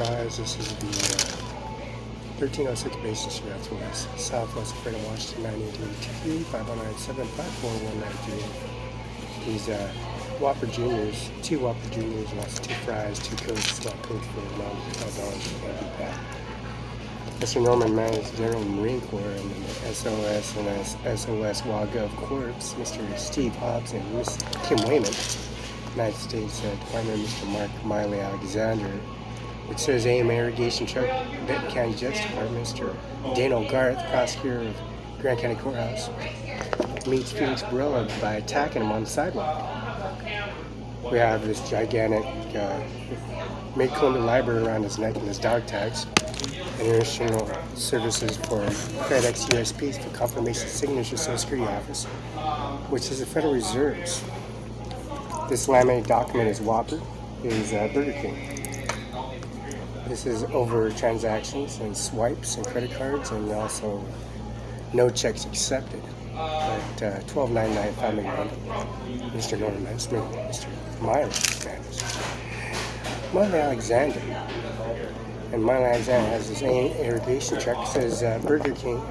Enterprise. This is the 1306 Basin Street, West, Southwest of Freedom, Washington, 98223 509-754-1938. These Whopper Juniors, 2 Whopper Juniors, and also 2 fries, 2 Cokes, got paid for $95. Thank you, Pat. Mr. Norman Mann is General Marine Corps and the SOS and SOS WAGOV Corps. Mr. Steve Hobbs and Miss Kim Wayman, United States Department. Mr. Mark Miley Alexander, which says AM Irrigation Truck, Benton County Judge Department. Mr. Daniel Garth, prosecutor of Grant County Courthouse, meets Felix Barela by attacking him on the sidewalk. We have this gigantic mid-Columbia library around his neck and his dog tags. International services for FedEx USPs for confirmation signature Social Security Office, which is the Federal Reserves. This laminated document is Whopper, is Burger King. This is over transactions and swipes and credit cards, and also no checks accepted at $12.99 family bundle. Mr. Norman Smith, Mr. Miley Alexander. And Miley Alexander has this irrigation truck. It says Burger King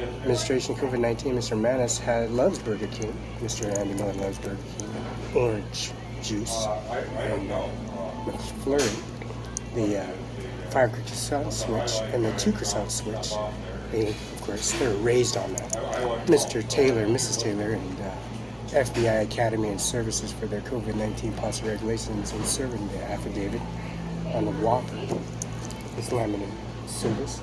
Administration COVID-19. Mr. Manis loves Burger King. Mr. Andy Miller loves Burger King. Orange juice and McFlurry. The 5 croissant switch and the 2 croissant switch. Of course, they're raised on that. Mr. Taylor, Mrs. Taylor, and FBI Academy and Services for their COVID-19 policy regulations and serving the affidavit on the Whopper. This laminated service.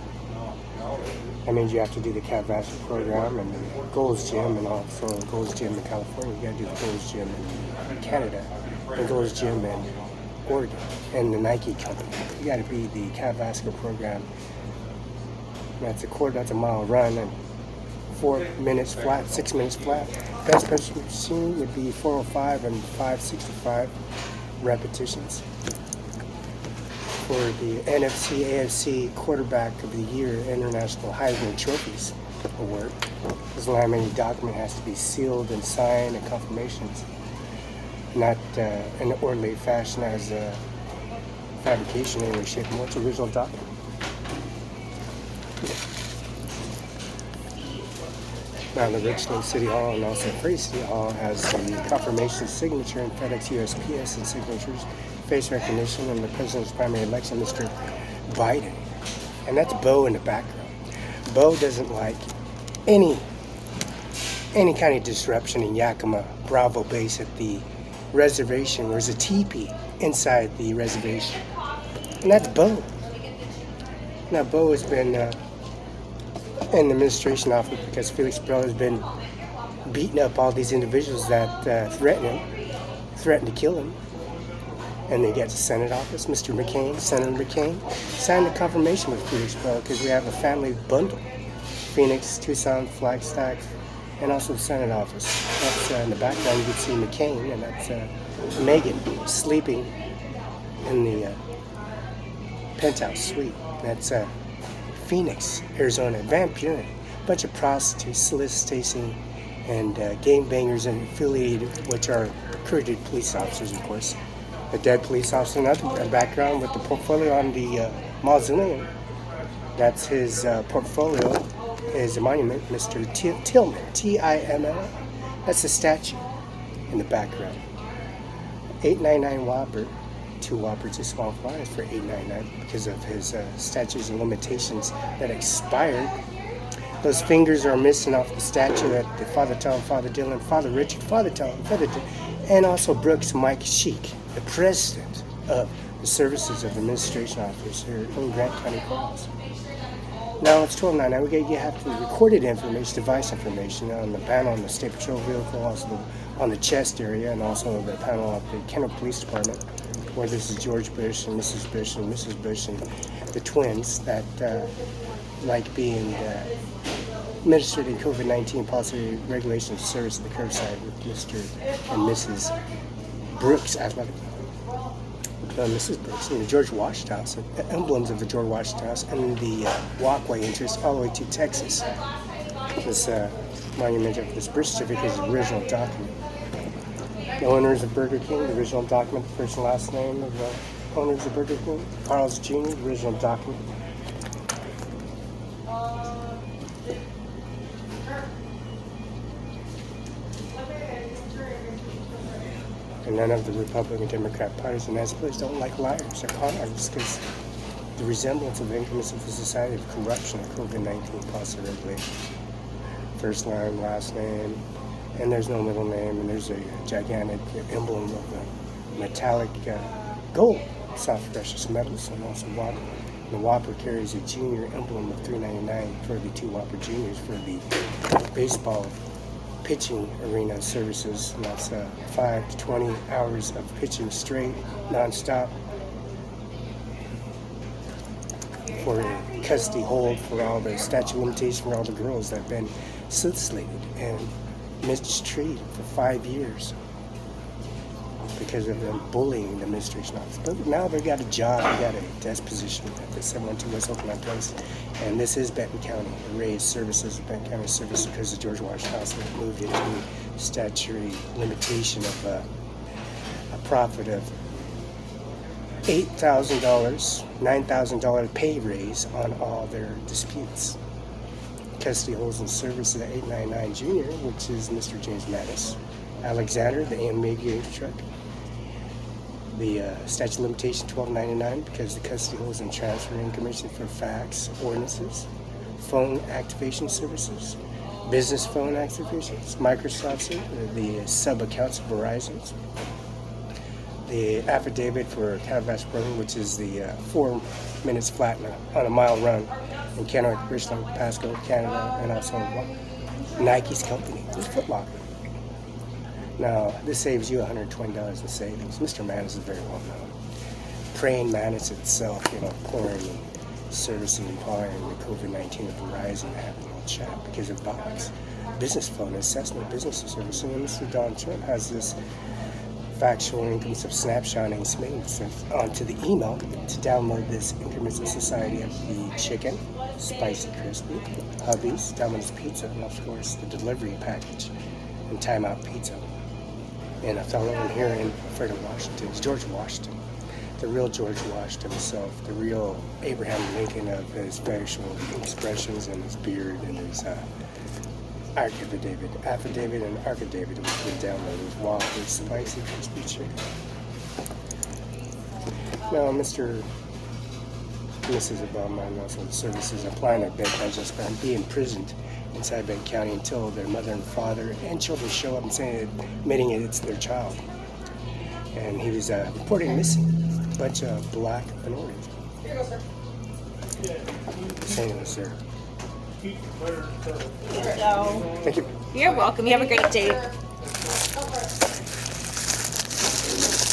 That means you have to do the CAD-VASCULAR program and the Gold's Gym, and also Gold's Gym in California. You got to do the Gold's Gym in Canada, the Gold's Gym in Oregon, and the Nike company. You got to be the CAD-VASCULAR program. That's a mile run and 4 minutes flat, 6 minutes flat. Best pressure machine would be 405 and 565 repetitions. For the NFC AFC Quarterback of the Year International Heisman Trophies Award. This laminated document has to be sealed and signed, and confirmations not in an orderly fashion as a fabrication in any shape. What's the original document? Now the Richland City Hall and also Free City Hall has the confirmation signature and FedEx USPS and signatures, face recognition, and the president's primary election, Mr. Biden. And that's Bo in the background. Bo doesn't like any kind of disruption in Yakima Bravo base at the reservation. There's a teepee inside the reservation. And that's Bo. Now Bo has been in the administration office because Felix Barela has been beating up all these individuals that threatened to kill him. And they get to Senate office. Mr. McCain, Senator McCain, signed a confirmation with Felix Barela because we have a family bundle. Phoenix, Tucson, Flagstaff, and also the Senate office. That's in the background. You can see McCain, and that's Megan sleeping in the penthouse suite. That's Phoenix, Arizona. Van Buren, bunch of prostitutes, solicitation, and gangbangers and affiliated, which are recruited police officers, of course. A dead police officer, another background with the portfolio on the mausoleum. That's his portfolio, his monument, Mr. Tillman, T-I-M-L. That's the statue in the background. $8.99 Whopper, 2 Whoppers, 2 small fries for $8.99 because of his statutes and limitations that expired. Those fingers are missing off the statue at the Father Tom, Father Dylan, Father Richard, Father Tom, Father Dylan, and also Brooks Mike Sheik, the president of the Services of Administration Office here in Grant County Courthouse. Now it's $12.99. You have the recorded information, device information on the panel on the State Patrol vehicle, also on the chest area, and also the panel of the Kenneth Police Department, where this is George Bush and Mrs. Bush and Mrs. Bush and the twins that like being administered in COVID-19 policy regulations service at the curbside with Mr. and Mrs. Brooks Athletic. Mrs. Brooks, in the George Washington House, the emblems of the George Washington House, and the walkway entrance all the way to Texas. This monument of this birth certificate is the original document. The owners of Burger King, the original document, the first and last name of owners of Burger King, Carl's Jr., original document. And none of the Republican Democrat parties in that place don't like liars or con artists because the resemblance of increments of the society of corruption and COVID-19 policy regulations. First line, last name, and there's no middle name, and there's a gigantic emblem of the metallic gold, soft precious metals, and also Whopper. The Whopper carries a junior emblem of $3.99 for the 2 Whopper Juniors for the baseball pitching arena services, and that's 5 to 20 hours of pitching straight, non-stop, for a custody hold for all the statute of limitations for all the girls that have been slated and mistreated for 5 years because of them bullying the administration office. But now they got a job, they got a desk position at the 712 West Oakland Place, and this is Benton County. The raised services of Benton County services because the George Washington House moved into statutory limitation of a profit of $8,000, $9,000 pay raise on all their disputes. Custody holds and services at 899 Junior, which is Mr. James Mattis. Alexander, the AMA truck. The statute of limitation $12.99 because the custody holds and transferring commission for fax ordinances, phone activation services, business phone activations, Microsoft, the sub accounts of Verizon, the affidavit for Calabash Program, which is the 4 minutes flat on a mile run in Kennewick, Richland, Pasco, Canada, and also Nike's company, it's Foot Locker. Now, this saves you $120 in savings. Mr. Mattis is very well known. Praying Mattis itself, pouring and servicing and powering the COVID-19 of Verizon, having a little chat because of Box. Business phone assessment, business service. And Mr. Don Trump has this factual increments of snapshotting submitting onto the email to download this increments of society of the chicken, spicy crispy, Hubby's, Domino's Pizza, and of course the delivery package and Timeout Pizza. And Othello in here in EPHRATA, Washington. It's George Washington, the real George Washington himself, the real Abraham Lincoln of his facial expressions and his beard and his affidavit and archidavit, which we downloaded with Waffle, spicy, crispy chicken. Now, Mr. and Mrs. Obama and also the services applying at Benton County just going to be imprisoned inside Benton County until their mother and father and children show up and saying, admitting it's their child. And he was reported missing. A bunch of black minorities. Here you go, sir. Saying it was there. So, Thank you. you're welcome. You have a great day.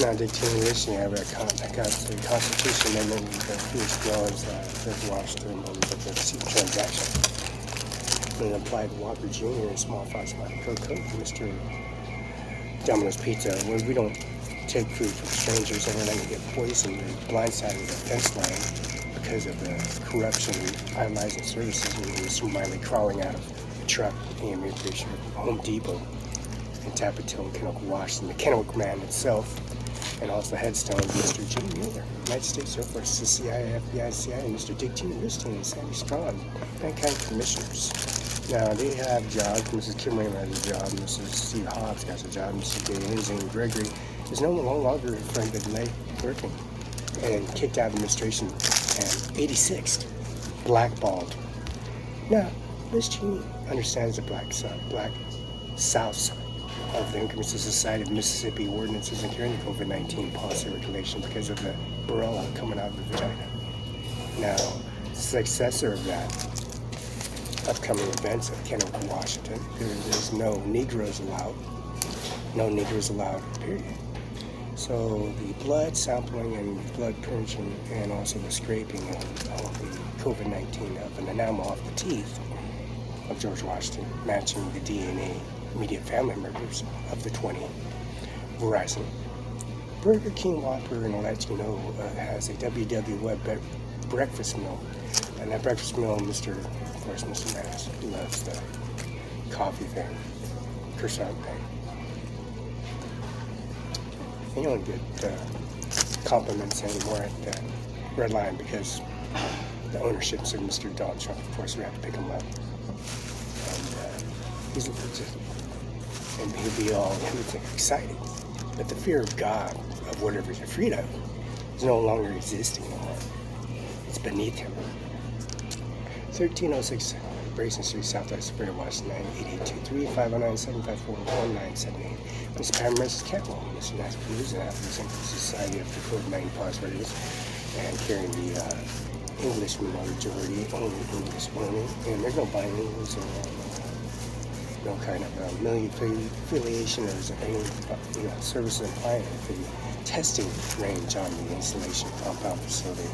Now, dictating this, I got the Constitution Amendment as well as George Washington and the transaction. And applied Whopper Jr. and small fries code to Mr. Domino's Pizza, where we don't take food from strangers and we're not going to get poisoned or blindsided with a fence line because of the corruption and idolizing services. And Mr. Miley crawling out of a truck, being a picture of Home Depot in Tappatil and Kennewick, Washington, the Kennewick man itself, and also headstone of Mr. Jim Miller, United States Air Force, the CIA, FBI, CIA, and Mr. Dick T. Liston and Sandy Strong, that kind of commissioners. Now, they have jobs. Mrs. Kim Raymond has a job. Mrs. Steve Hobbs has a job. Mr. Gaines and Gregory is no longer a friend of Lake working and kicked out of administration and 86th, blackballed. Now, Liz Cheney understands the black South side of the increments of society of Mississippi ordinances and carrying the COVID-19 policy regulation because of the Barela coming out of the vagina. Now, successor of that, upcoming events at Kennewick, Washington, there's no Negroes allowed. No Negroes allowed, period. So the blood sampling and blood purging and also the scraping of the COVID-19 of an enamel off the teeth of George Washington, matching the DNA immediate family members of the 20. Verizon. Burger King Whopper, and I'll let you know, has a WW Web breakfast meal. And that breakfast meal, Mr. Mattis loves the coffee thing, croissant thing. You only get compliments anymore at the Red Line because the ownerships of Mr. Donald Trump, of course, we have to pick him up. And he's legit. And he'll be all excited. But the fear of God, of whatever he's afraid of, is no longer existing anymore. It's beneath him. 1306 Brayson Street, Southwest Superior, Washington, 98823-509-754-1978. Ms. Pam Mrs. Catwell, Mr. National News and African Society of the COVID-19 Pause Readiness, and carrying the English majority, only English only, and there's no bilinguals or no kind of affiliation or any services implying the testing range on the installation compound facility.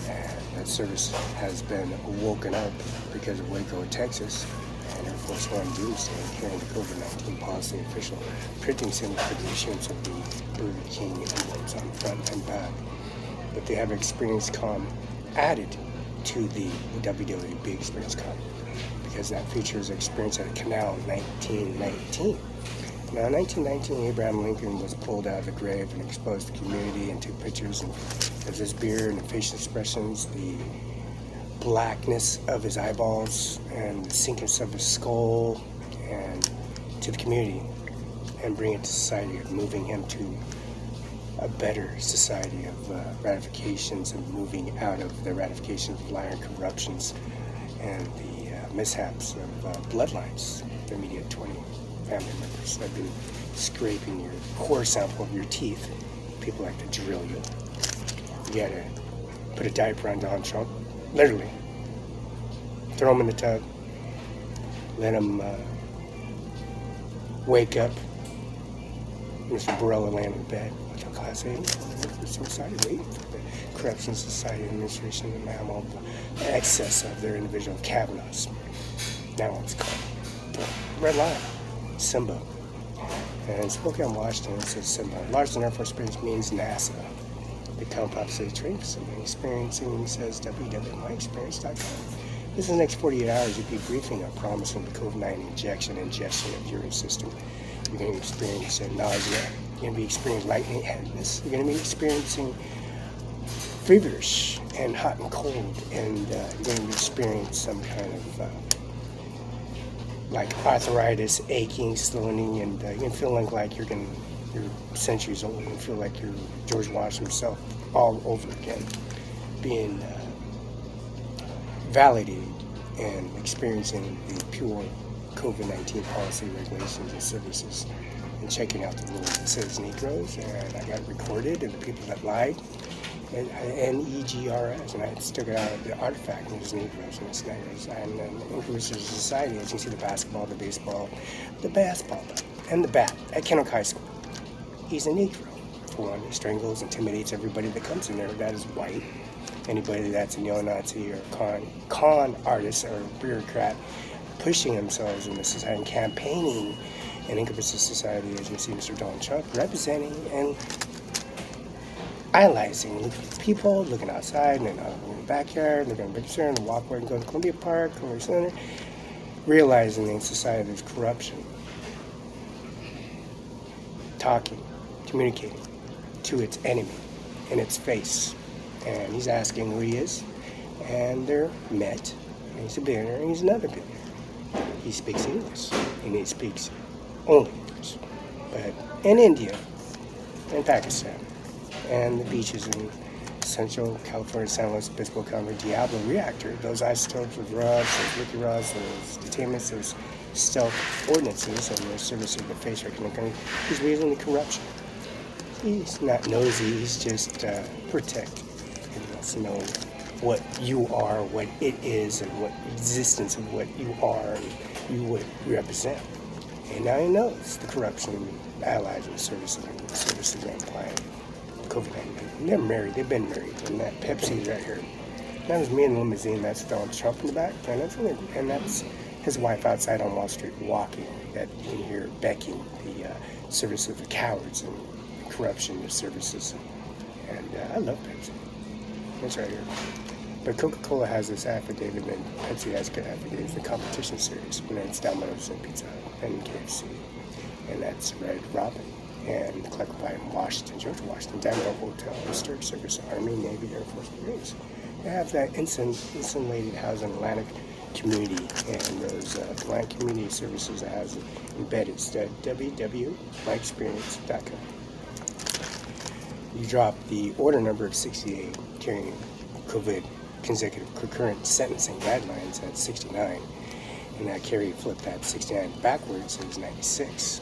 And that service has been woken up because of Waco, Texas, and Air Force One Doomsday carrying the COVID-19 policy official printing center for the issuance of the Burger King emblems on front and back. But they have Experience Com added to the WWB Experience Com because that features experience at a canal in 1919. Now, in 1919, Abraham Lincoln was pulled out of the grave and exposed to the community and took pictures of his beard and facial expressions, the blackness of his eyeballs and the sinkness of his skull, and to the community, and bring it to society, of moving him to a better society of ratifications and moving out of the ratifications of liar and corruptions and the mishaps of bloodlines, the immediate 20 family members that have been scraping your core sample of your teeth. People like to drill you. You gotta put a diaper on Donald Trump, literally. Throw him in the tub. Let him wake up. Mr. Barela laying in bed. What's your class A? We're so excited waiting for the Corruption Society Administration to have all the excess of their individual cabinets. Now it's called the Red Line. Simba. And in Spokane, Washington, it says Simba. Largest Air Force Base means NASA. The Compound City Training Facility. Experiencing says www.myexperience.com. This is the next 48 hours. You'll be briefing on promising the COVID-19 ingestion of your system. You're going to experience nausea. You're going to be experiencing lightheadedness. You're going to be experiencing feverish and hot and cold. And you're going to experience some kind of like arthritis, aching, slowing, and you can feel like you're centuries old. You can feel like you're George Washington himself all over again, being validated and experiencing the pure COVID-19 policy, regulations, and services, and checking out the rules. It says Negroes, and I got it recorded, and the people that lied, and NIJJAAS, and I stuck it out of the artifact, and it's Negroes, and it's Negroes, and Inclusive Society, as you can see the basketball, the baseball, and the bat at Kenneth High School. He's a Negro. For one, he strangles, intimidates everybody that comes in there that is white. Anybody that's a neo-Nazi or con artist or bureaucrat pushing themselves in the society and campaigning in Inclusive Society, as you see Mr. Donald Trump representing and idolizing, looking at people, looking outside, and then in the backyard, and they're going to picture in the walkway and go to Columbia Park, Columbia Center, realizing in society there's corruption, talking, communicating to its enemy in its face. And he's asking who he is, and they're met, and he's a billionaire, and he's another billionaire. He speaks English, and he speaks only English. But in India, and Pakistan, and the beaches in Central California, San Luis Obispo County, Diablo reactor, those isotopes, those rods, those Ricky rods, those detainments, those stealth ordinances, and the service of the face recognition, he's raising the corruption. He's not nosy, he's just protecting. He wants to know what you are, what it is, and what existence of what you are and you would represent. And now he knows the corruption allies and services are implying COVID-19. They're married, they've been married, and that Pepsi's right here. That was me in the limousine, that's Donald Trump in the back, and that's his wife outside on Wall Street walking, that you can hear becking the service of the cowards and corruption of services. And I love Pepsi. It's right here. But Coca-Cola has this affidavit, and Pepsi has good affidavits, the competition series, and it's Domino's and Pizza Hut and KFC. And that's Red Robin. and collected by Washington, George Washington, Diamond Hotel, Historic Service, Army, Navy, Air Force, Marines. They have that insulated housing Atlantic community, and those Atlantic community services that has embedded. It's at www.myexperience.com. You drop the order number of 68 carrying COVID consecutive concurrent sentencing guidelines at 69, and that carry flip that 69 backwards is 96.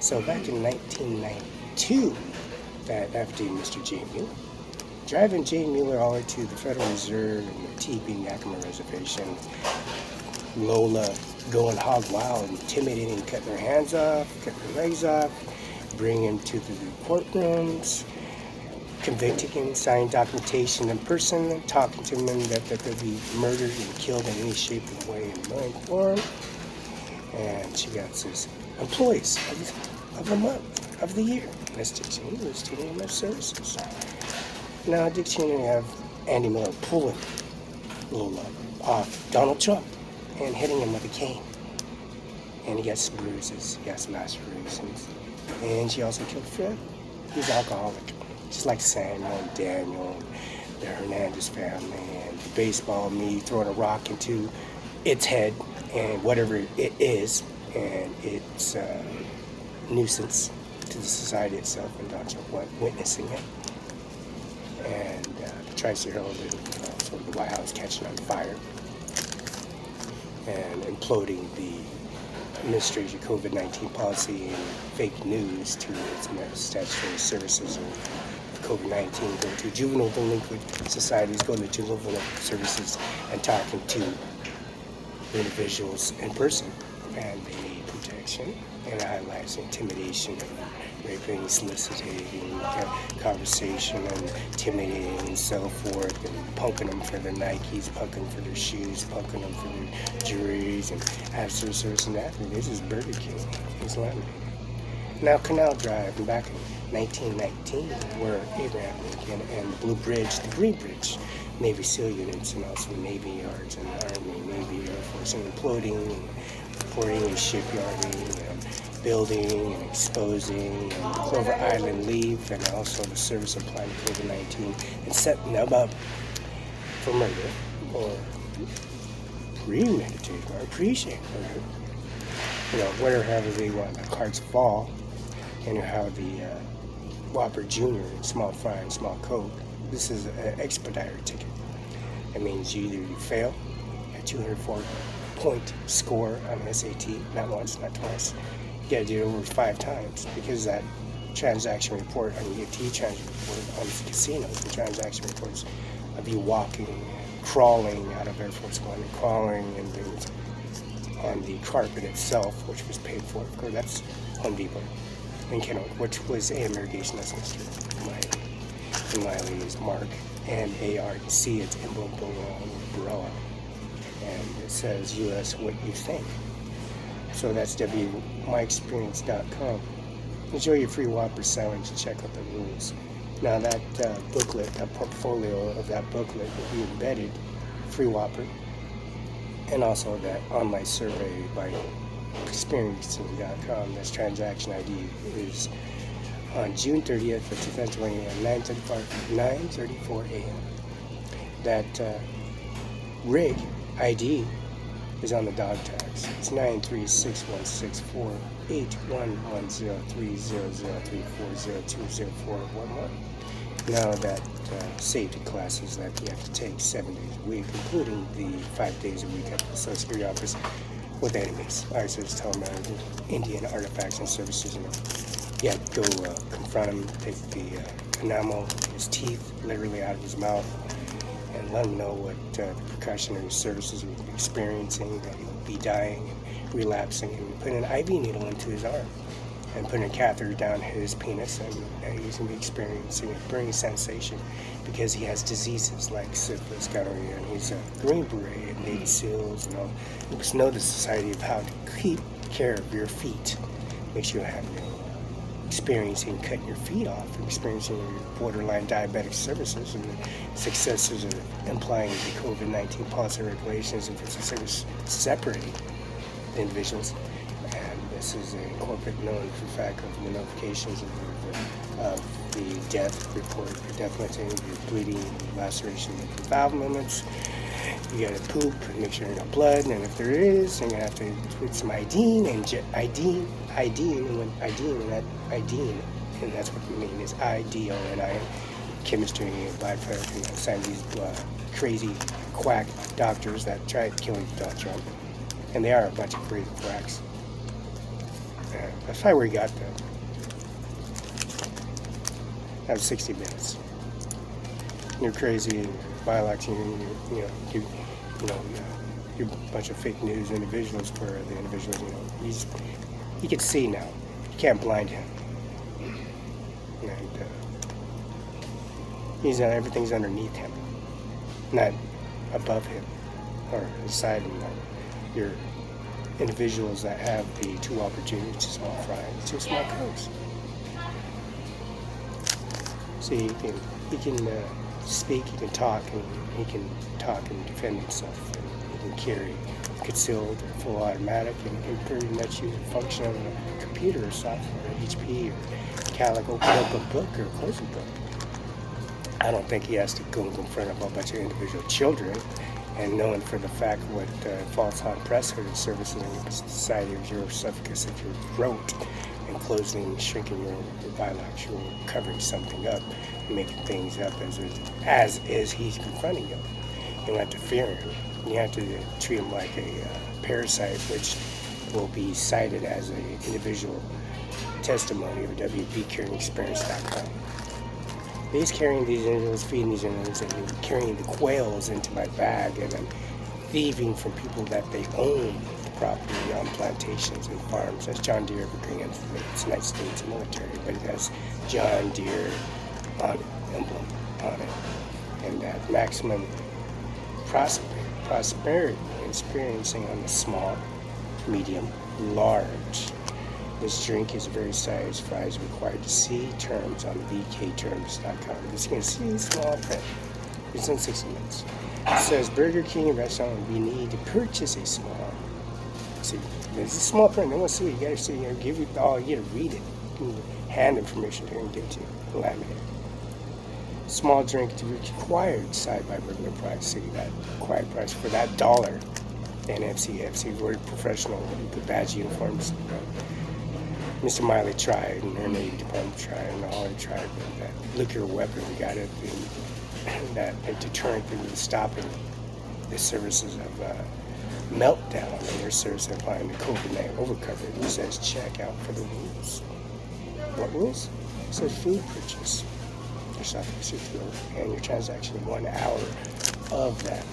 So back in 1992, that FD Mr. J. Mueller, driving J. Mueller all the way to the Federal Reserve and the TB Yakima Reservation, Lola going hog wild, intimidating, cutting their hands off, cutting their legs off, bringing him to the courtrooms, convicting him, signing documentation in person, talking to him that they'll be murdered and killed in any shape or way in my form. And she got his employees of the month, of the year. That's Dick Cheney, listed in their services. Now Dick Cheney have Andy Miller pulling Lola off Donald Trump and hitting him with a cane. And he got some bruises, he got some lacerations. And she also killed Fred. He's alcoholic. Just like Samuel and Daniel, and the Hernandez family, and the baseball me throwing a rock into its head and whatever it is, and it's a nuisance to the society itself, and Donald Trump witnessing it. And the Tri-Herald sort of the White House catching on fire and imploding the administration COVID-19 policy and fake news to its statutory services of COVID-19, going to juvenile delinquent societies, going to juvenile delinquent services and talking to individuals in person. And they need protection, and it highlights intimidation, raping, soliciting, conversation, and intimidating, and so forth, and punking them for their Nikes, punking them for their shoes, punking them for their jewelries, and after service and athlete. This is Burger King. It's Latin. Now Canal Drive, and back in 1919, where Abraham Lincoln and the Blue Bridge, the Green Bridge, Navy SEAL units, and also the Navy Yards and the Army, Navy, Air Force, and imploding, and reporting and shipyarding, and building and exposing, and Clover Island leave, and also the service applying to COVID-19, and setting them up for murder, or premeditated or appreciated murder. You know, whatever they want, the cards fall, and how the Whopper Jr., small fry and small Coke, this is an expediter ticket. It means either you fail a 204-point score on the SAT, not once, not twice. You gotta do it over 5 times, because that transaction report on the EFT transaction report on the casinos, the transaction reports of you walking and crawling out of Air Force One and crawling and things on the carpet itself, which was paid for. Of course, that's Home Depot in Kennewood, which was AM Irrigation. That's Mr. Miley's mark and AR. You can see its emblem below Barela, and it says US What You Think. So that's myexperience.com. Enjoy your free Whopper sandwich and check out the rules. Now that booklet, that portfolio of that booklet will be embedded, free Whopper, and also that online survey by experiencing.com. This transaction ID is on June 30th of 2020 at 9:34 a.m. That rig ID is on the dog tags. It's 936164811030034020411. Now that safety classes that you have to take 7 days a week, including the 5 days a week at the Social Security Office with enemies, ISIS, telemedicine, Indian artifacts and services. You have to go confront him, take the enamel, his teeth literally out of his mouth, and let him know what the precautionary services he will be experiencing, that he will be dying and relapsing, and put an IV needle into his arm and put a catheter down his penis, and he's going to be experiencing a burning sensation because he has diseases like syphilis, gonorrhea, and he's a Green Beret and Navy SEALs and all. You must know the society of how to keep care of your feet. Make sure you have experiencing cutting your feet off, experiencing your borderline diabetic services, and the successes of implying the COVID-19 policy regulations and for service separating the individuals. And this is a corporate known for the fact of the notifications of the death report, the death mention, your bleeding, laceration of the valve movements. You gotta poop and make sure there's no blood, and if there is, you're gonna have to put some iodine and iodine, and that's what we mean is IDONI, chemistry and byproduct, and sign these crazy quack doctors that tried killing Donald Trump, and they are a bunch of crazy quacks. That's probably where he got that. That was 60 minutes. You're crazy and violating, you're a bunch of fake news individuals for the individuals, you can see now. You can't blind him. And everything's underneath him, not above him or beside him. You're individuals that have the two opportunities to small fry, two small cooks. So he can speak, he can talk, and defend himself. And he can carry concealed or full automatic, and he can pretty much use a function of a computer or software, HP or Calic, open up a book or close a book. I don't think he has to go in front of a bunch of individual children and knowing for the fact what false on press or services in the society of your esophagus, if your throat, and closing, shrinking your bilateral, covering something up, making things up as is he's confronting you. You don't have to fear him. You have to treat him like a parasite, which will be cited as an individual testimony of WPCaringExperience.com. He's carrying these individuals, feeding these individuals, and carrying the quails into my bag, and then thieving from people that they own the property on plantations and farms. That's John Deere agreement for the United States military, but it has John Deere on it, emblem on it. And that maximum prosperity experiencing on the small, medium, large. This drink is very sized fries required to see terms on VKterms.com. As you can see, small print. It's in 60 minutes. It says Burger King restaurant, we need to purchase a small. See, there's a small print. They want to see it. You gotta see it. Give it all. You gotta read it. You can hand information to and give it to you. Laminate. Small drink to be required side by regular price. See that required price for that $1. NFC, word professional, the badge uniforms. Mr. Miley tried, and her Navy Department tried, and all they tried, but that liquor weapon, we got it, and that a deterrent thing was stopping the services of meltdown, and their service applying the COVID-19 overcover. It says check out for the rules. What rules? It says food purchase. Your software and your transaction 1 hour of that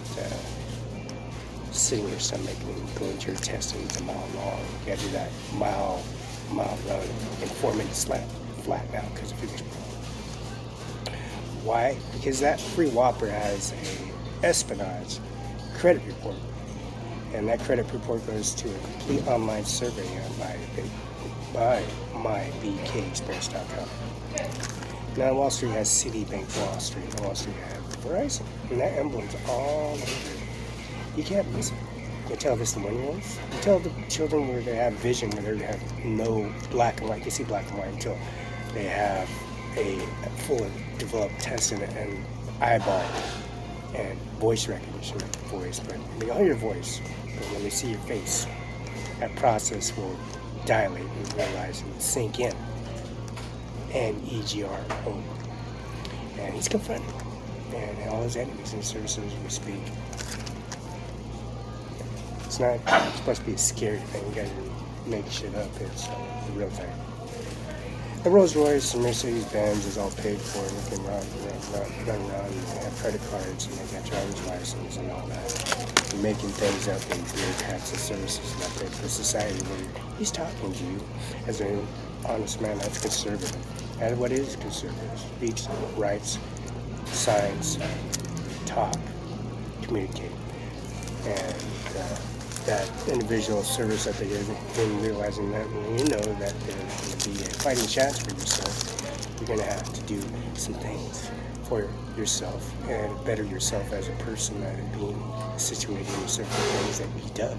sitting in your stomach and going to your intestines it's a mile long. You gotta do that mile run in 4 minutes flat now because of physics. Why? Because that free Whopper has a espionage credit report, and that credit report goes to a complete online survey by mybkexperience.com. Now Wall Street has Citibank Wall Street, and Wall Street has Verizon, and that emblem's all over. You can't miss it. You tell this to 1-year-olds. You tell the children where they have vision, where they have no black and white. You see black and white until they have a fully developed test and eyeball and voice recognition of the voice. But they all your voice, but when they see your face, that process will dilate and realize and sink in. NIJJAAS. And he's confronted. And all his enemies and services we speak. It's not supposed to be a scary thing. You guys make shit up. It's the real thing. The Rolls Royce and Mercedes Benz is all paid for, and they can run around and have credit cards and they got driver's license and all that. And making things up in bureaucrats and services like that for society where he's talking to you as an honest man that's conservative. And what is conservative? Speaks, writes, signs, talk, communicate. And that individual service that they give, in realizing that when you know that there's going to be a fighting chance for yourself, you're going to have to do some things for yourself and better yourself as a person that is being situated in certain things that he does.